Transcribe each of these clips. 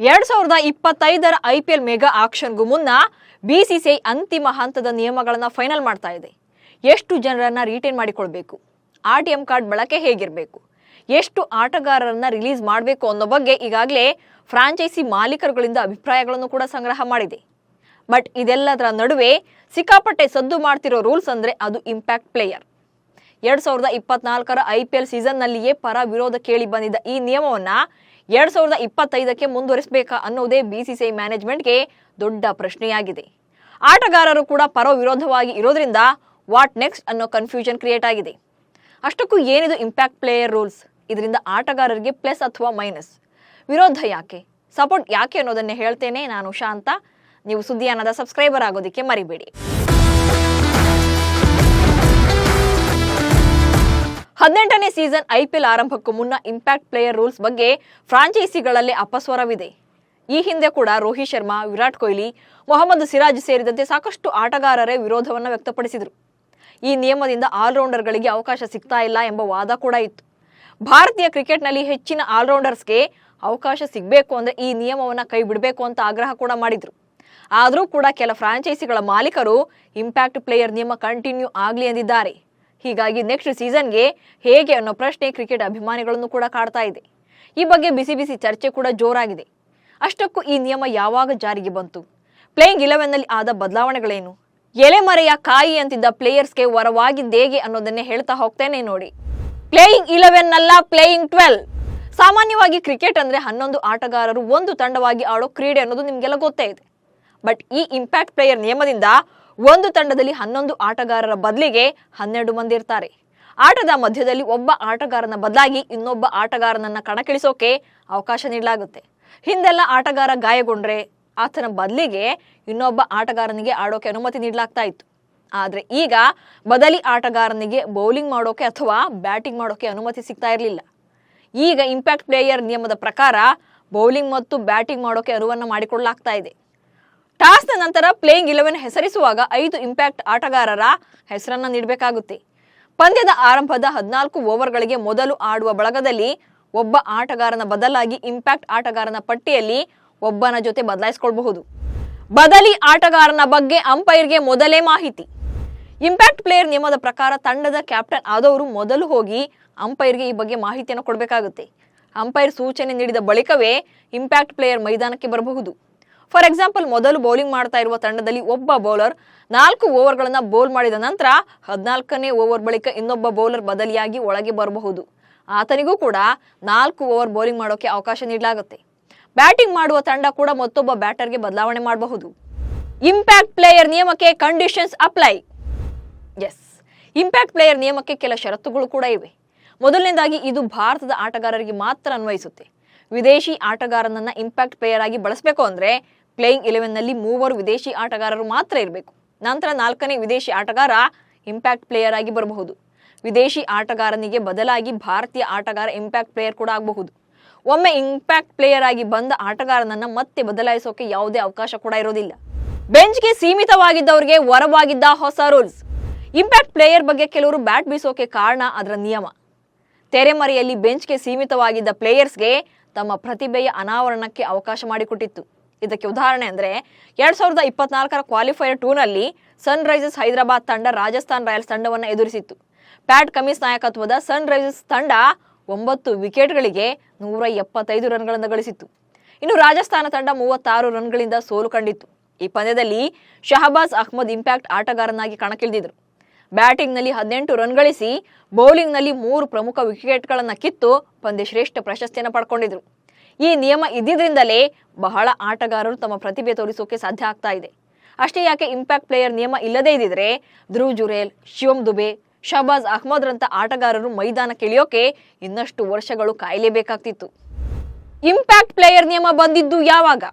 2025ರ IPL mega ಆಕ್ಷನ್ಗೂ ಮುನ್ನ BCCI ಅಂತಿಮ ಹಂತದ ನಿಯಮಗಳನ್ನು ಫೈನಲ್ ಮಾಡ್ತಾ ಇದೆ. ಎಷ್ಟು ಜನರನ್ನ ರಿಟೈನ್ ಮಾಡಿಕೊಳ್ಳಬೇಕು, RTM ಕಾರ್ಡ್ ಬಳಕೆ ಹೇಗಿರಬೇಕು, ಎಷ್ಟು ಆಟಗಾರರನ್ನ ರಿಲೀಸ್ ಮಾಡಬೇಕು ಅನ್ನೋ ಬಗ್ಗೆ ಈಗಾಗಲೇ ಫ್ರಾಂಚೈಸಿ ಮಾಲೀಕರುಗಳಿಂದ ಅಭಿಪ್ರಾಯಗಳನ್ನು ಕೂಡ ಸಂಗ್ರಹ ಮಾಡಿದೆ. ಬಟ್ ಇದೆಲ್ಲದರ ನಡುವೆ ಸಿಕ್ಕಾಪಟ್ಟೆ ಸದ್ದು ಮಾಡ್ತಿರೋ ರೂಲ್ಸ್ ಅಂದ್ರೆ ಅದು ಇಂಪ್ಯಾಕ್ಟ್ ಪ್ಲೇಯರ್. 2024ರ IPL ಸೀಸನ್ನಲ್ಲಿಯೇ ಪರ ವಿರೋಧ ಕೇಳಿ ಬಂದಿದ್ದ ಈ ನಿಯಮವನ್ನ 2025ಕ್ಕೆ ಮುಂದುವರಿಸಬೇಕಾ ಅನ್ನೋದೇ BCCI ಮ್ಯಾನೇಜ್ಮೆಂಟ್ಗೆ ದೊಡ್ಡ ಪ್ರಶ್ನೆಯಾಗಿದೆ. ಆಟಗಾರರು ಕೂಡ ಪರ ವಿರೋಧವಾಗಿ ಇರೋದ್ರಿಂದ ವಾಟ್ ನೆಕ್ಸ್ಟ್ ಅನ್ನೋ ಕನ್ಫ್ಯೂಷನ್ ಕ್ರಿಯೇಟ್ ಆಗಿದೆ. ಅಷ್ಟಕ್ಕೂ ಏನಿದು ಇಂಪ್ಯಾಕ್ಟ್ ಪ್ಲೇಯರ್ ರೂಲ್ಸ್? ಇದರಿಂದ ಆಟಗಾರರಿಗೆ ಪ್ಲಸ್ ಅಥವಾ ಮೈನಸ್, ವಿರೋಧ ಯಾಕೆ, ಸಪೋರ್ಟ್ ಯಾಕೆ ಅನ್ನೋದನ್ನೇ ಹೇಳ್ತೇನೆ. ನಾನು ಶಾಂತ. ನೀವು ಸುದ್ದಿಯಾನದ ಸಬ್ಸ್ಕ್ರೈಬರ್ ಆಗೋದಕ್ಕೆ ಮರಿಬೇಡಿ. 18ನೇ ಸೀಸನ್ IPL ಆರಂಭಕ್ಕೂ ಮುನ್ನ ಇಂಪ್ಯಾಕ್ಟ್ ಪ್ಲೇಯರ್ ರೂಲ್ಸ್ ಬಗ್ಗೆ ಫ್ರಾಂಚೈಸಿಗಳಲ್ಲೇ ಅಪಸ್ವರವಿದೆ. ಈ ಹಿಂದೆ ಕೂಡ ರೋಹಿತ್ ಶರ್ಮಾ, ವಿರಾಟ್ ಕೊಹ್ಲಿ, ಮೊಹಮ್ಮದ್ ಸಿರಾಜ್ ಸೇರಿದಂತೆ ಸಾಕಷ್ಟು ಆಟಗಾರರೇ ವಿರೋಧವನ್ನು ವ್ಯಕ್ತಪಡಿಸಿದರು. ಈ ನಿಯಮದಿಂದ ಆಲ್ರೌಂಡರ್ಗಳಿಗೆ ಅವಕಾಶ ಸಿಗ್ತಾ ಇಲ್ಲ ಎಂಬ ವಾದ ಕೂಡ ಇತ್ತು. ಭಾರತೀಯ ಕ್ರಿಕೆಟ್ನಲ್ಲಿ ಹೆಚ್ಚಿನ ಆಲ್ರೌಂಡರ್ಸ್ಗೆ ಅವಕಾಶ ಸಿಗಬೇಕು ಅಂದ್ರೆ ಈ ನಿಯಮವನ್ನು ಕೈ ಬಿಡಬೇಕು ಅಂತ ಆಗ್ರಹ ಕೂಡ ಮಾಡಿದ್ರು. ಆದರೂ ಕೂಡ ಕೆಲ ಫ್ರಾಂಚೈಸಿಗಳ ಮಾಲೀಕರು ಇಂಪ್ಯಾಕ್ಟ್ ಪ್ಲೇಯರ್ ನಿಯಮ ಕಂಟಿನ್ಯೂ ಆಗಲಿ ಎಂದಿದ್ದಾರೆ. ಹೀಗಾಗಿ ನೆಕ್ಸ್ಟ್ ಸೀಸನ್ಗೆ ಹೇಗೆ ಅನ್ನೋ ಪ್ರಶ್ನೆ ಕ್ರಿಕೆಟ್ ಅಭಿಮಾನಿಗಳನ್ನು ಕೂಡ ಕಾಡ್ತಾ ಇದೆ. ಈ ಬಗ್ಗೆ ಬಿಸಿ ಚರ್ಚೆ ಕೂಡ ಜೋರಾಗಿದೆ. ಅಷ್ಟಕ್ಕೂ ಈ ನಿಯಮ ಯಾವಾಗ ಜಾರಿಗೆ ಬಂತು, ಪ್ಲೇಯಿಂಗ್ 11ನಲ್ಲಿ ಆದ ಬದಲಾವಣೆಗಳೇನು, ಎಲೆಮರೆಯ ಕಾಯಿ ಅಂತಿದ್ದ ಪ್ಲೇಯರ್ಸ್ಗೆ ವರವಾಗಿದ್ದೇಗೆ ಅನ್ನೋದನ್ನೇ ಹೇಳ್ತಾ ಹೋಗ್ತೇನೆ ನೋಡಿ. ಪ್ಲೇಯಿಂಗ್ 11 ಅಲ್ಲ, ಪ್ಲೇಯಿಂಗ್ 12. ಸಾಮಾನ್ಯವಾಗಿ ಕ್ರಿಕೆಟ್ ಅಂದ್ರೆ 11 ಆಟಗಾರರು ಒಂದು ತಂಡವಾಗಿ ಆಡೋ ಕ್ರೀಡೆ ಅನ್ನೋದು ನಿಮ್ಗೆಲ್ಲ ಗೊತ್ತೇ ಇದೆ. ಬಟ್ ಈ ಇಂಪ್ಯಾಕ್ಟ್ ಪ್ಲೇಯರ್ ನಿಯಮದಿಂದ ಒಂದು ತಂಡದಲ್ಲಿ 11 ಆಟಗಾರರ ಬದಲಿಗೆ 12 ಮಂದಿ ಇರ್ತಾರೆ. ಆಟದ ಮಧ್ಯದಲ್ಲಿ ಒಬ್ಬ ಆಟಗಾರನ ಬದಲಾಗಿ ಇನ್ನೊಬ್ಬ ಆಟಗಾರನನ್ನ ಕಣಕ್ಕಿಳಿಸೋಕೆ ಅವಕಾಶ ನೀಡಲಾಗುತ್ತೆ. ಹಿಂದೆಲ್ಲ ಆಟಗಾರ ಗಾಯಗೊಂಡ್ರೆ ಆತನ ಬದಲಿಗೆ ಇನ್ನೊಬ್ಬ ಆಟಗಾರನಿಗೆ ಆಡೋಕೆ ಅನುಮತಿ ನೀಡಲಾಗ್ತಾ ಇತ್ತು. ಆದ್ರೆ ಈಗ ಬದಲಿ ಆಟಗಾರನಿಗೆ ಬೌಲಿಂಗ್ ಮಾಡೋಕೆ ಅಥವಾ ಬ್ಯಾಟಿಂಗ್ ಮಾಡೋಕೆ ಅನುಮತಿ ಸಿಗ್ತಾ ಇರಲಿಲ್ಲ. ಈಗ ಇಂಪ್ಯಾಕ್ಟ್ ಪ್ಲೇಯರ್ ನಿಯಮದ ಪ್ರಕಾರ ಬೌಲಿಂಗ್ ಮತ್ತು ಬ್ಯಾಟಿಂಗ್ ಮಾಡೋಕೆ ಅನುವನ್ನ ಮಾಡಿಕೊಳ್ಳಲಾಗ್ತಾ ಇದೆ. ಟಾಸ್ನ ನಂತರ ಪ್ಲೇಯಿಂಗ್ 11 ಹೆಸರಿಸುವಾಗ 5 ಇಂಪ್ಯಾಕ್ಟ್ ಆಟಗಾರರ ಹೆಸರನ್ನ ನೀಡಬೇಕಾಗುತ್ತೆ. ಪಂದ್ಯದ ಆರಂಭದ 14 ಓವರ್ಗಳಿಗೆ ಮೊದಲು ಆಡುವ ಬಳಗದಲ್ಲಿ ಒಬ್ಬ ಆಟಗಾರನ ಬದಲಾಗಿ ಇಂಪ್ಯಾಕ್ಟ್ ಆಟಗಾರನ ಪಟ್ಟಿಯಲ್ಲಿ ಒಬ್ಬನ ಜೊತೆ ಬದಲಾಯಿಸಿಕೊಳ್ಳಬಹುದು. ಬದಲಿ ಆಟಗಾರನ ಬಗ್ಗೆ ಅಂಪೈರ್ಗೆ ಮೊದಲೇ ಮಾಹಿತಿ. ಇಂಪ್ಯಾಕ್ಟ್ ಪ್ಲೇಯರ್ ನಿಯಮದ ಪ್ರಕಾರ ತಂಡದ ಕ್ಯಾಪ್ಟನ್ ಆದವರು ಮೊದಲು ಹೋಗಿ ಅಂಪೈರ್ಗೆ ಈ ಬಗ್ಗೆ ಮಾಹಿತಿಯನ್ನು ಕೊಡಬೇಕಾಗುತ್ತೆ. ಅಂಪೈರ್ ಸೂಚನೆ ನೀಡಿದ ಬಳಿಕವೇ ಇಂಪ್ಯಾಕ್ಟ್ ಪ್ಲೇಯರ್ ಮೈದಾನಕ್ಕೆ ಬರಬಹುದು. ಫಾರ್ ಎಕ್ಸಾಂಪಲ್, ಮೊದಲು ಬೌಲಿಂಗ್ ಮಾಡ್ತಾ ಇರುವ ತಂಡದಲ್ಲಿ ಒಬ್ಬ ಬೌಲರ್ 4 ಓವರ್ಗಳನ್ನ ಬೌಲ್ ಮಾಡಿದ ನಂತರ 14ನೇ ಓವರ್ ಬಳಿಕ ಇನ್ನೊಬ್ಬ ಬೌಲರ್ ಬದಲಿಯಾಗಿ ಒಳಗೆ ಬರಬಹುದು. ಆತನಿಗೂ ಕೂಡ 4 ಓವರ್ ಬೌಲಿಂಗ್ ಮಾಡೋಕೆ ಅವಕಾಶ ನೀಡಲಾಗುತ್ತೆ. ಬ್ಯಾಟಿಂಗ್ ಮಾಡುವ ತಂಡ ಕೂಡ ಮತ್ತೊಬ್ಬ ಬ್ಯಾಟರ್ಗೆ ಬದಲಾವಣೆ ಮಾಡಬಹುದು. ಇಂಪ್ಯಾಕ್ಟ್ ಪ್ಲೇಯರ್ ನಿಯಮಕ್ಕೆ conditions apply. Yes, impact player ನಿಯಮಕ್ಕೆ ಕೆಲ ಷರತ್ತುಗಳು ಕೂಡ ಇವೆ. ಮೊದಲನೇದಾಗಿ ಇದು ಭಾರತದ ಆಟಗಾರರಿಗೆ ಮಾತ್ರ ಅನ್ವಯಿಸುತ್ತೆ. ವಿದೇಶಿ ಆಟಗಾರನನ್ನ ಇಂಪ್ಯಾಕ್ಟ್ ಪ್ಲೇಯರ್ ಆಗಿ ಬಳಸಬೇಕು ಅಂದ್ರೆ ಪ್ಲೇಯಿಂಗ್ 11ನಲ್ಲಿ 3 ವಿದೇಶಿ ಆಟಗಾರರು ಮಾತ್ರ ಇರಬೇಕು. ನಂತರ 4ನೇ ವಿದೇಶಿ ಆಟಗಾರ ಇಂಪ್ಯಾಕ್ಟ್ ಪ್ಲೇಯರ್ ಆಗಿ ಬರಬಹುದು. ವಿದೇಶಿ ಆಟಗಾರನಿಗೆ ಬದಲಾಗಿ ಭಾರತೀಯ ಆಟಗಾರ ಇಂಪ್ಯಾಕ್ಟ್ ಪ್ಲೇಯರ್ ಕೂಡ ಆಗಬಹುದು. ಒಮ್ಮೆ ಇಂಪ್ಯಾಕ್ಟ್ ಪ್ಲೇಯರ್ ಆಗಿ ಬಂದ ಆಟಗಾರನನ್ನ ಮತ್ತೆ ಬದಲಾಯಿಸೋಕೆ ಯಾವುದೇ ಅವಕಾಶ ಕೂಡ ಇರೋದಿಲ್ಲ. ಬೆಂಚ್ಗೆ ಸೀಮಿತವಾಗಿದ್ದವರಿಗೆ ವರವಾಗಿದ್ದ ಹೊಸ ರೂಲ್ಸ್. ಇಂಪ್ಯಾಕ್ಟ್ ಪ್ಲೇಯರ್ ಬಗ್ಗೆ ಕೆಲವರು ಬ್ಯಾಟ್ ಬೀಸೋಕೆ ಕಾರಣ ಅದರ ನಿಯಮ. ತೆರೆಮರೆಯಲ್ಲಿ ಬೆಂಚ್ಗೆ ಸೀಮಿತವಾಗಿದ್ದ ಪ್ಲೇಯರ್ಸ್ಗೆ ತಮ್ಮ ಪ್ರತಿಭೆಯ ಅನಾವರಣಕ್ಕೆ ಅವಕಾಶ ಮಾಡಿಕೊಟ್ಟಿತ್ತು. ಇದಕ್ಕೆ ಉದಾಹರಣೆ ಅಂದ್ರೆ 2024ರ ಕ್ವಾಲಿಫೈಯರ್ 2ನಲ್ಲಿ ಸನ್ ರೈಸರ್ಸ್ ಹೈದರಾಬಾದ್ ತಂಡ ರಾಜಸ್ಥಾನ್ ರಾಯಲ್ಸ್ ತಂಡವನ್ನು ಎದುರಿಸಿತ್ತು. ಪ್ಯಾಟ್ ಕಮಿನ್ಸ್ ನಾಯಕತ್ವದ ಸನ್ ರೈಸರ್ಸ್ ತಂಡ 9 ವಿಕೆಟ್ಗಳಿಗೆ 175 ರನ್ಗಳನ್ನು ಗಳಿಸಿತ್ತು. ಇನ್ನು ರಾಜಸ್ಥಾನ ತಂಡ 36 ರನ್ಗಳಿಂದ ಸೋಲು ಕಂಡಿತ್ತು. ಈ ಪಂದ್ಯದಲ್ಲಿ ಶಹಬಾಜ್ ಅಹ್ಮದ್ ಇಂಪ್ಯಾಕ್ಟ್ ಆಟಗಾರನಾಗಿ ಕಣಕ್ಕಿಳಿದಿದ್ರು. ಬ್ಯಾಟಿಂಗ್ನಲ್ಲಿ 18 ರನ್ ಗಳಿಸಿ ಬೌಲಿಂಗ್ನಲ್ಲಿ 3 ಪ್ರಮುಖ ವಿಕೆಟ್ಗಳನ್ನು ಕಿತ್ತು ಪಂದ್ಯ ಶ್ರೇಷ್ಠ ಪ್ರಶಸ್ತಿಯನ್ನು ಪಡ್ಕೊಂಡಿದ್ರು. ಈ ನಿಯಮ ಇದ್ದಿದ್ರಿಂದಲೇ ಬಹಳ ಆಟಗಾರರು ತಮ್ಮ ಪ್ರತಿಭೆ ತೋರಿಸೋಕೆ ಸಾಧ್ಯ ಆಗ್ತಾ ಇದೆ. ಅಷ್ಟೇ ಯಾಕೆ, ಇಂಪ್ಯಾಕ್ಟ್ ಪ್ಲೇಯರ್ ನಿಯಮ ಇಲ್ಲದೇ ಇದ್ದಿದ್ರೆ ಧ್ರುವ್ ಜುರೇಲ್, ಶಿವಮ್ ದುಬೆ, ಶಹಬಾಜ್ ಅಹ್ಮದ್ ರಂತ ಆಟಗಾರರು ಮೈದಾನಕ್ಕೆ ಇಳಿಯೋಕೆ ಇನ್ನಷ್ಟು ವರ್ಷಗಳು ಕಾಯಲೇಬೇಕಾಗ್ತಿತ್ತು. ಇಂಪ್ಯಾಕ್ಟ್ ಪ್ಲೇಯರ್ ನಿಯಮ ಬಂದಿದ್ದು ಯಾವಾಗ?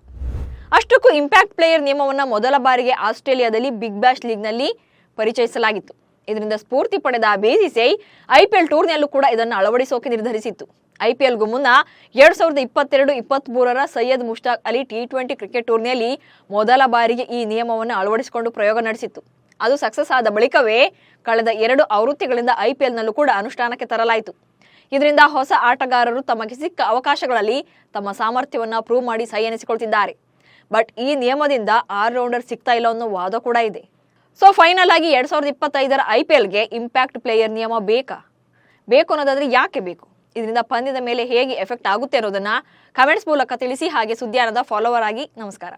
ಅಷ್ಟಕ್ಕೂ ಇಂಪ್ಯಾಕ್ಟ್ ಪ್ಲೇಯರ್ ನಿಯಮವನ್ನ ಮೊದಲ ಬಾರಿಗೆ ಆಸ್ಟ್ರೇಲಿಯಾದಲ್ಲಿ ಬಿಗ್ ಬ್ಯಾಶ್ ಲೀಗ್ನಲ್ಲಿ ಪರಿಚಯಿಸಲಾಗಿತ್ತು. ಇದರಿಂದ ಸ್ಫೂರ್ತಿ ಪಡೆದ BCCI IPL ಟೂರ್ನಿಯಲ್ಲೂ ಕೂಡ ಇದನ್ನು ಅಳವಡಿಸೋಕೆ ನಿರ್ಧರಿಸಿತ್ತು. IPLಗೂ ಮುನ್ನ 2022-23ರ ಸೈಯದ್ ಮುಷ್ತಾಕ್ ಅಲಿ T20 ಕ್ರಿಕೆಟ್ ಟೂರ್ನಿಯಲ್ಲಿ ಮೊದಲ ಬಾರಿಗೆ ಈ ನಿಯಮವನ್ನು ಅಳವಡಿಸಿಕೊಂಡು ಪ್ರಯೋಗ ನಡೆಸಿತ್ತು. ಅದು ಸಕ್ಸಸ್ ಆದ ಬಳಿಕವೇ ಕಳೆದ 2 ಆವೃತ್ತಿಗಳಿಂದ IPLನಲ್ಲೂ ಕೂಡ ಅನುಷ್ಠಾನಕ್ಕೆ ತರಲಾಯಿತು. ಇದರಿಂದ ಹೊಸ ಆಟಗಾರರು ತಮಗೆ ಸಿಕ್ಕ ಅವಕಾಶಗಳಲ್ಲಿ ತಮ್ಮ ಸಾಮರ್ಥ್ಯವನ್ನ ಪ್ರೂವ್ ಮಾಡಿ ಸೈ ಎನಿಸಿಕೊಳ್ತಿದ್ದಾರೆ. ಬಟ್ ಈ ನಿಯಮದಿಂದ ಆಲ್ರೌಂಡರ್ ಸಿಗ್ತಾ ಇಲ್ಲ ಅನ್ನೋ ವಾದ ಕೂಡ ಇದೆ. ಸೊ ಫೈನಲ್ ಆಗಿ 2025ರ IPLಗೆ ಇಂಪ್ಯಾಕ್ಟ್ ಪ್ಲೇಯರ್ ನಿಯಮ ಬೇಕು ಅನ್ನೋದಾದ್ರೆ ಯಾಕೆ ಬೇಕು, ಇದರಿಂದ ಪಂದ್ಯದ ಮೇಲೆ ಹೇಗೆ ಎಫೆಕ್ಟ್ ಆಗುತ್ತೆ ಅನ್ನೋದನ್ನ ಕಮೆಂಟ್ಸ್ ಮೂಲಕ ತಿಳಿಸಿ. ಹಾಗೆ ಸುದ್ದಿಯಾನದ ಫಾಲೋವರ್ ಆಗಿ. ನಮಸ್ಕಾರ.